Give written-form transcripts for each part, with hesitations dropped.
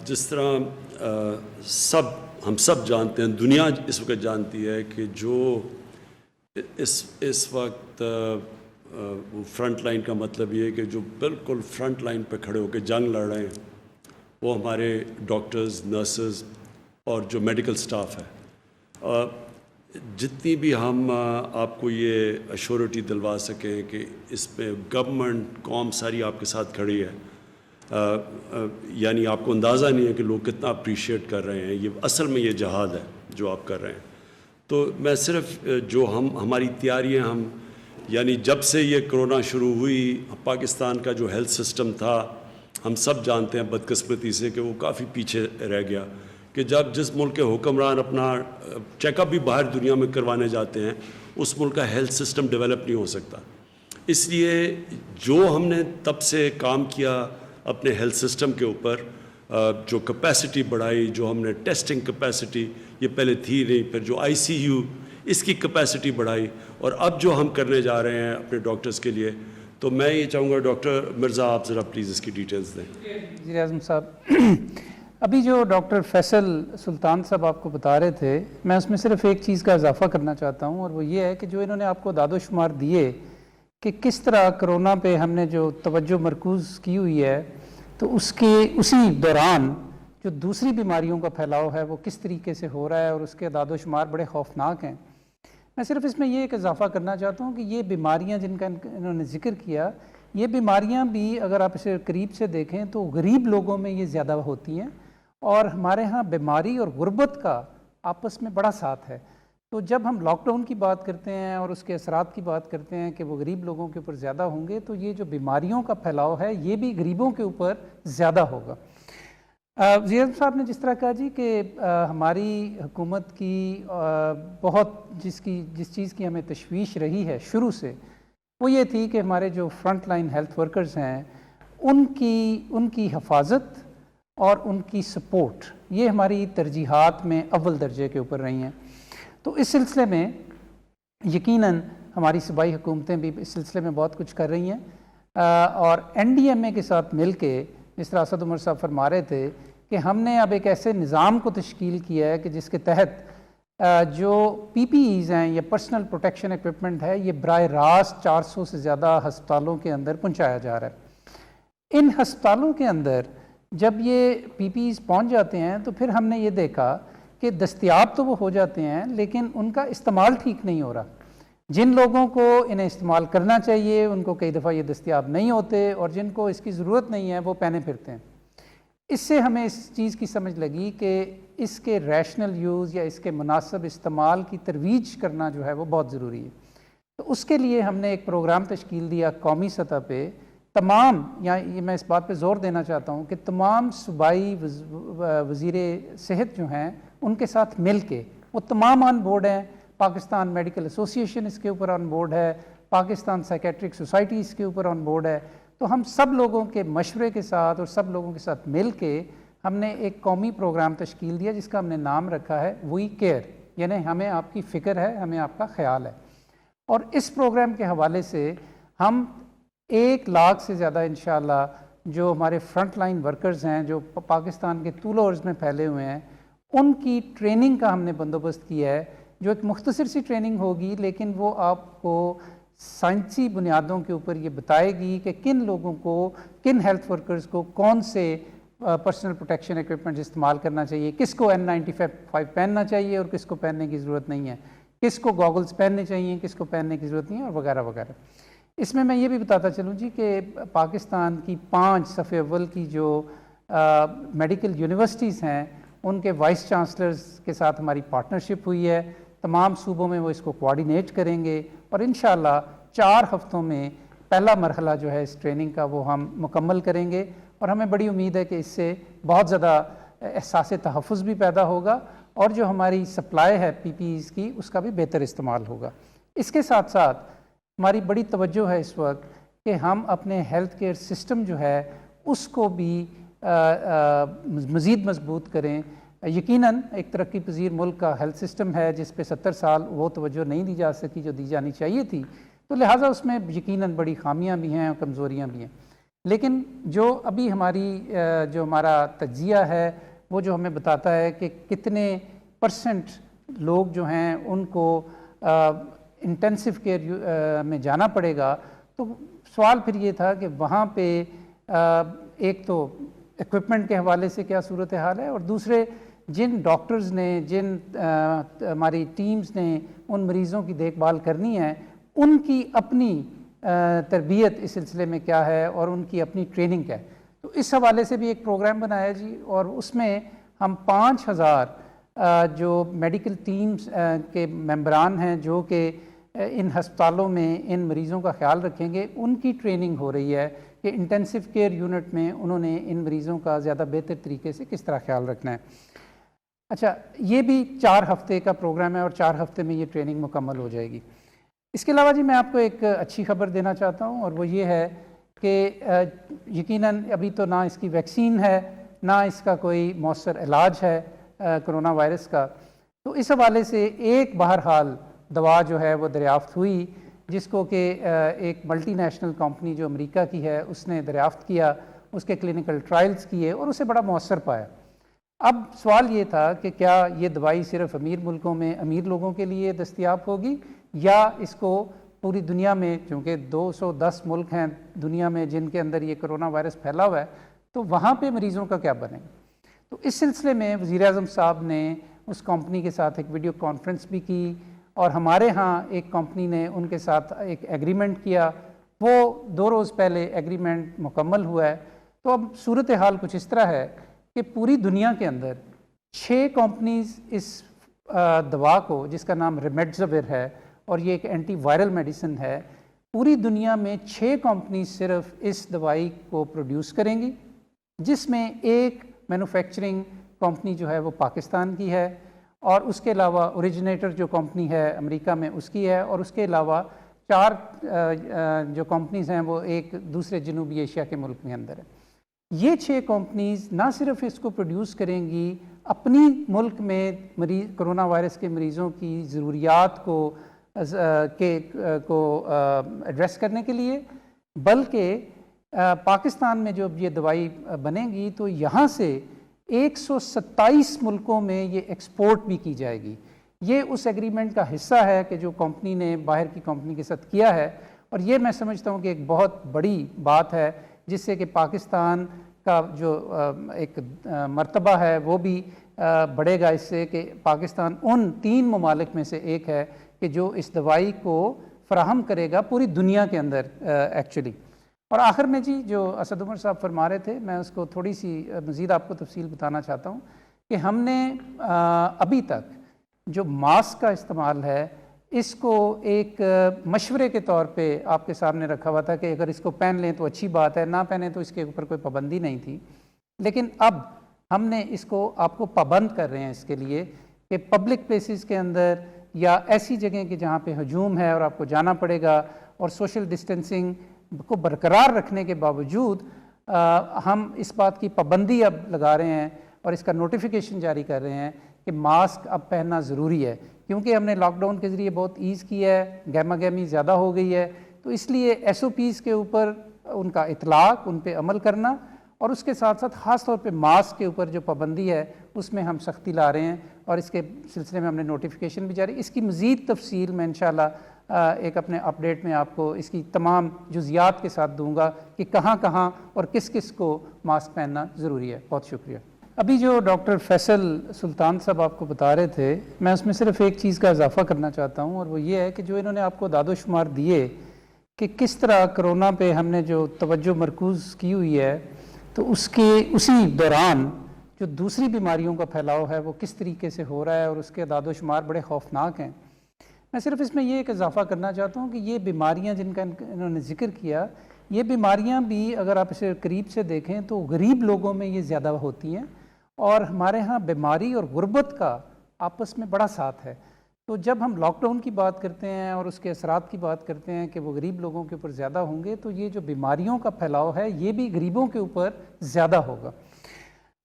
جس طرح ہم سب جانتے ہیں، دنیا اس وقت جانتی ہے کہ جو اس وقت وہ فرنٹ لائن کا مطلب یہ ہے کہ جو بالکل فرنٹ لائن پہ کھڑے ہو کے جنگ لڑ رہے ہیں وہ ہمارے ڈاکٹرز، نرسز اور جو میڈیکل سٹاف ہے. جتنی بھی ہم آپ کو یہ ایشورٹی دلوا سکیں کہ اس میں گورنمنٹ قوم ساری آپ کے ساتھ کھڑی ہے، یعنی آپ کو اندازہ نہیں ہے کہ لوگ کتنا اپریشیٹ کر رہے ہیں. یہ اصل میں یہ جہاد ہے جو آپ کر رہے ہیں. تو میں صرف جو ہماری تیاریاں یعنی جب سے یہ کرونا شروع ہوئی، پاکستان کا جو ہیلتھ سسٹم تھا ہم سب جانتے ہیں بدقسمتی سے کہ وہ کافی پیچھے رہ گیا. کہ جس ملک کے حکمران اپنا چیک اپ بھی باہر دنیا میں کروانے جاتے ہیں، اس ملک کا ہیلتھ سسٹم ڈیولپ نہیں ہو سکتا. اس لیے جو ہم نے تب سے کام کیا اپنے ہیلتھ سسٹم کے اوپر، جو کیپیسٹی بڑھائی، جو ہم نے ٹیسٹنگ کیپیسٹی یہ پہلے تھی نہیں، پھر جو ICU اس کی کیپیسٹی بڑھائی، اور اب جو ہم کرنے جا رہے ہیں اپنے ڈاکٹرز کے لیے، تو میں یہ چاہوں گا ڈاکٹر مرزا آپ ذرا پلیز اس کی ڈیٹیلز دیں. وزیر اعظم صاحب، ابھی جو ڈاکٹر فیصل سلطان صاحب آپ کو بتا رہے تھے، میں اس میں صرف ایک چیز کا اضافہ کرنا چاہتا ہوں، اور وہ یہ ہے کہ جو انہوں نے آپ کو اعداد و شمار دیے کہ کس طرح کرونا پہ ہم نے جو توجہ مرکوز کی ہوئی ہے، تو اسی دوران جو دوسری بیماریوں کا پھیلاؤ ہے وہ کس طریقے سے ہو رہا ہے، اور اس کے اعداد و شمار بڑے خوفناک ہیں. میں صرف اس میں یہ ایک اضافہ کرنا چاہتا ہوں کہ یہ بیماریاں جن کا انہوں نے ذکر کیا، یہ بیماریاں بھی اگر آپ اسے قریب سے دیکھیں تو غریب لوگوں میں یہ زیادہ ہوتی ہیں، اور ہمارے ہاں بیماری اور غربت کا آپس میں بڑا ساتھ ہے. تو جب ہم لاک ڈاؤن کی بات کرتے ہیں اور اس کے اثرات کی بات کرتے ہیں کہ وہ غریب لوگوں کے اوپر زیادہ ہوں گے، تو یہ جو بیماریوں کا پھیلاؤ ہے یہ بھی غریبوں کے اوپر زیادہ ہوگا. وزیر اعظم صاحب نے جس طرح کہا جی کہ ہماری حکومت کی بہت جس چیز کی ہمیں تشویش رہی ہے شروع سے، وہ یہ تھی کہ ہمارے جو فرنٹ لائن ہیلتھ ورکرز ہیں ان کی حفاظت اور ان کی سپورٹ، یہ ہماری ترجیحات میں اول درجے کے اوپر رہی ہیں. تو اس سلسلے میں یقیناً ہماری صوبائی حکومتیں بھی اس سلسلے میں بہت کچھ کر رہی ہیں، اور NDMA کے ساتھ مل کے جس طرح اسد عمر صاحب فرما رہے تھے کہ ہم نے اب ایک ایسے نظام کو تشکیل کیا ہے کہ جس کے تحت جو PPEs ہیں یا پرسنل پروٹیکشن ایکوپمنٹ ہے، یہ براہ راست 400 سے زیادہ ہسپتالوں کے اندر پہنچایا جا رہا ہے. ان ہسپتالوں کے اندر جب یہ PPEs پہنچ جاتے ہیں تو پھر ہم نے یہ دیکھا کہ دستیاب تو وہ ہو جاتے ہیں لیکن ان کا استعمال ٹھیک نہیں ہو رہا. جن لوگوں کو انہیں استعمال کرنا چاہیے ان کو کئی دفعہ یہ دستیاب نہیں ہوتے، اور جن کو اس کی ضرورت نہیں ہے وہ پہنے پھرتے ہیں. اس سے ہمیں اس چیز کی سمجھ لگی کہ اس کے ریشنل یوز یا اس کے مناسب استعمال کی ترویج کرنا جو ہے وہ بہت ضروری ہے. تو اس کے لیے ہم نے ایک پروگرام تشکیل دیا قومی سطح پہ. تمام یہ میں اس بات پہ زور دینا چاہتا ہوں کہ تمام صوبائی وزیر صحت جو ہیں ان کے ساتھ مل کے وہ تمام آن بورڈ ہیں. پاکستان میڈیکل ایسوسی ایشن اس کے اوپر آن بورڈ ہے، پاکستان سائیکیٹرک سوسائٹی اس کے اوپر آن بورڈ ہے. تو ہم سب لوگوں کے مشورے کے ساتھ اور سب لوگوں کے ساتھ مل کے ہم نے ایک قومی پروگرام تشکیل دیا جس کا ہم نے نام رکھا ہے وی کیئر، یعنی ہمیں آپ کی فکر ہے، ہمیں آپ کا خیال ہے. اور اس پروگرام کے حوالے سے ہم 1 لاکھ سے زیادہ انشاءاللہ جو ہمارے فرنٹ لائن ورکرز ہیں جو پاکستان کے طول و عرض میں پھیلے ہوئے ہیں، ان کی ٹریننگ کا ہم نے بندوبست کیا ہے، جو ایک مختصر سی ٹریننگ ہوگی لیکن وہ آپ کو سائنسی بنیادوں کے اوپر یہ بتائے گی کہ کن لوگوں کو، کن ہیلتھ ورکرز کو کون سے پرسنل پروٹیکشن ایکوپمنٹ استعمال کرنا چاہیے، کس کو N95 پہننا چاہیے اور کس کو پہننے کی ضرورت نہیں ہے، کس کو گاگلز پہننے چاہیے، کس کو پہننے کی ضرورت نہیں ہے، اور وغیرہ وغیرہ. اس میں یہ بھی بتاتا چلوں جی کہ پاکستان کی 5 صف اول کی جو میڈیکل یونیورسٹیز ہیں ان کے وائس چانسلرز کے ساتھ ہماری پارٹنرشپ ہوئی ہے. تمام صوبوں میں وہ اس کو کوآرڈینیٹ کریں گے، اور انشاءاللہ 4 ہفتوں میں پہلا مرحلہ جو ہے اس ٹریننگ کا وہ ہم مکمل کریں گے. اور ہمیں بڑی امید ہے کہ اس سے بہت زیادہ احساس تحفظ بھی پیدا ہوگا، اور جو ہماری سپلائی ہے PPEs کی اس کا بھی بہتر استعمال ہوگا. اس کے ساتھ ساتھ ہماری بڑی توجہ ہے اس وقت کہ ہم اپنے ہیلتھ کیئر سسٹم جو ہے اس کو بھی مزید مضبوط کریں. یقیناً ایک ترقی پذیر ملک کا ہیلتھ سسٹم ہے جس پہ 70 سال وہ توجہ نہیں دی جا سکی جو دی جانی چاہیے تھی، تو لہٰذا اس میں یقیناً بڑی خامیاں بھی ہیں اور کمزوریاں بھی ہیں. لیکن جو ابھی جو ہمارا تجزیہ ہے وہ جو ہمیں بتاتا ہے کہ کتنے پرسنٹ لوگ جو ہیں ان کو انٹینسیو کیئر میں جانا پڑے گا، تو سوال پھر یہ تھا کہ وہاں پہ ایک تو ایکوپمنٹ کے حوالے سے کیا صورتحال ہے، اور دوسرے جن ڈاکٹرز نے، جن ہماری ٹیمز نے ان مریضوں کی دیکھ بھال کرنی ہے، ان کی اپنی تربیت اس سلسلے میں کیا ہے اور ان کی اپنی ٹریننگ کیا ہے۔ تو اس حوالے سے بھی ایک پروگرام بنایا جی، اور اس میں ہم 5000 جو میڈیکل ٹیمز کے ممبران ہیں جو کہ ان ہسپتالوں میں ان مریضوں کا خیال رکھیں گے، ان کی ٹریننگ ہو رہی ہے کہ انٹینسیو کیئر یونٹ میں انہوں نے ان مریضوں کا زیادہ بہتر طریقے سے کس طرح خیال رکھنا ہے۔ اچھا، یہ بھی 4 ہفتے کا پروگرام ہے اور 4 ہفتے میں یہ ٹریننگ مکمل ہو جائے گی۔ اس کے علاوہ جی میں آپ کو ایک اچھی خبر دینا چاہتا ہوں، اور وہ یہ ہے کہ یقیناً ابھی تو نہ اس کی ویکسین ہے، نہ اس کا کوئی مؤثر علاج ہے کرونا وائرس کا، تو اس حوالے سے ایک بہرحال دوا جو ہے وہ دریافت ہوئی، جس کو کہ ایک ملٹی نیشنل کمپنی جو امریکہ کی ہے اس نے دریافت کیا، اس کے کلینکل ٹرائلز کیے اور اسے بڑا مؤثر پایا۔ اب سوال یہ تھا کہ کیا یہ دوائی صرف امیر ملکوں میں امیر لوگوں کے لیے دستیاب ہوگی، یا اس کو پوری دنیا میں، چونکہ 210 ملک ہیں دنیا میں جن کے اندر یہ کرونا وائرس پھیلا ہوا ہے، تو وہاں پہ مریضوں کا کیا بنے گا۔ تو اس سلسلے میں وزیر اعظم صاحب نے اس کمپنی کے ساتھ ایک ویڈیو کانفرنس بھی کی، اور ہمارے ہاں ایک کمپنی نے ان کے ساتھ ایک ایگریمنٹ کیا، وہ 2 روز پہلے ایگریمنٹ مکمل ہوا ہے۔ تو اب صورتحال کچھ اس طرح ہے کہ پوری دنیا کے اندر 6 کمپنیز اس دوا کو، جس کا نام ریمڈیسیویر ہے اور یہ ایک اینٹی وائرل میڈیسن ہے، پوری دنیا میں 6 کمپنیز صرف اس دوائی کو پروڈیوس کریں گی، جس میں ایک مینوفیکچرنگ کمپنی جو ہے وہ پاکستان کی ہے، اور اس کے علاوہ اوریجنیٹر جو کمپنی ہے امریکہ میں اس کی ہے، اور اس کے علاوہ 4 جو کمپنیز ہیں وہ ایک دوسرے جنوبی ایشیا کے ملک میں اندر ہے۔ یہ 6 کمپنیز نہ صرف اس کو پروڈیوس کریں گی اپنی ملک میں کرونا وائرس کے مریضوں کی ضروریات کو ایڈریس کرنے کے لیے، بلکہ پاکستان میں جب یہ دوائی بنے گی تو یہاں سے 127 ملکوں میں یہ ایکسپورٹ بھی کی جائے گی۔ یہ اس ایگریمنٹ کا حصہ ہے کہ جو کمپنی نے باہر کی کمپنی کے ساتھ کیا ہے، اور یہ میں سمجھتا ہوں کہ ایک بہت بڑی بات ہے، جس سے کہ پاکستان کا جو ایک مرتبہ ہے وہ بھی بڑھے گا، اس سے کہ پاکستان ان 3 ممالک میں سے ایک ہے کہ جو اس دوائی کو فراہم کرے گا پوری دنیا کے اندر ایکچولی۔ اور آخر میں جی جو اسد عمر صاحب فرما رہے تھے، میں اس کو تھوڑی سی مزید آپ کو تفصیل بتانا چاہتا ہوں کہ ہم نے ابھی تک جو ماسک کا استعمال ہے اس کو ایک مشورے کے طور پہ آپ کے سامنے رکھا ہوا تھا کہ اگر اس کو پہن لیں تو اچھی بات ہے، نہ پہنیں تو اس کے اوپر کوئی پابندی نہیں تھی، لیکن اب ہم نے اس کو آپ کو پابند کر رہے ہیں اس کے لیے کہ پبلک پلیسز کے اندر یا ایسی جگہیں کہ جہاں پہ ہجوم ہے اور آپ کو جانا پڑے گا، اور سوشل ڈسٹینسنگ کو برقرار رکھنے کے باوجود ہم اس بات کی پابندی اب لگا رہے ہیں اور اس کا نوٹیفیکیشن جاری کر رہے ہیں کہ ماسک اب پہننا ضروری ہے، کیونکہ ہم نے لاک ڈاؤن کے ذریعے بہت ایز کیا ہے، گہما گہمی زیادہ ہو گئی ہے، تو اس لیے ایس او پیز کے اوپر ان کا اطلاق، ان پہ عمل کرنا، اور اس کے ساتھ ساتھ خاص طور پہ ماسک کے اوپر جو پابندی ہے اس میں ہم سختی لا رہے ہیں، اور اس کے سلسلے میں ہم نے نوٹیفیکیشن بھی جاری۔ اس کی مزید تفصیل میں انشاءاللہ ایک اپنے اپڈیٹ میں آپ کو اس کی تمام جزیات کے ساتھ دوں گا کہ کہاں کہاں اور کس کس کو ماسک پہننا ضروری ہے۔ بہت شکریہ۔ ابھی جو ڈاکٹر فیصل سلطان صاحب آپ کو بتا رہے تھے، میں اس میں صرف ایک چیز کا اضافہ کرنا چاہتا ہوں، اور وہ یہ ہے کہ جو انہوں نے آپ کو داد و شمار دیے کہ کس طرح کرونا پہ ہم نے جو توجہ مرکوز کی ہوئی ہے، تو اسی دوران جو دوسری بیماریوں کا پھیلاؤ ہے وہ کس طریقے سے ہو رہا ہے، اور اس کے داد و شمار بڑے خوفناک ہیں۔ میں صرف اس میں یہ ایک اضافہ کرنا چاہتا ہوں کہ یہ بیماریاں جن کا انہوں نے ذکر کیا، یہ بیماریاں بھی اگر آپ اسے قریب سے دیکھیں تو غریب لوگوں میں یہ زیادہ ہوتی ہیں، اور ہمارے ہاں بیماری اور غربت کا آپس میں بڑا ساتھ ہے۔ تو جب ہم لاک ڈاؤن کی بات کرتے ہیں اور اس کے اثرات کی بات کرتے ہیں کہ وہ غریب لوگوں کے اوپر زیادہ ہوں گے، تو یہ جو بیماریوں کا پھیلاؤ ہے یہ بھی غریبوں کے اوپر زیادہ ہوگا۔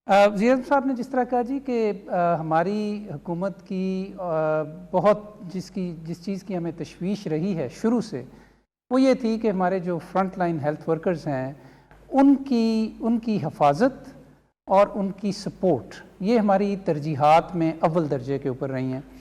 وزیر اعظم صاحب نے جس طرح کہا جی کہ ہماری حکومت کی بہت جس چیز کی ہمیں تشویش رہی ہے شروع سے، وہ یہ تھی کہ ہمارے جو فرنٹ لائن ہیلتھ ورکرز ہیں ان کی حفاظت اور ان کی سپورٹ یہ ہماری ترجیحات میں اول درجے کے اوپر رہی ہیں.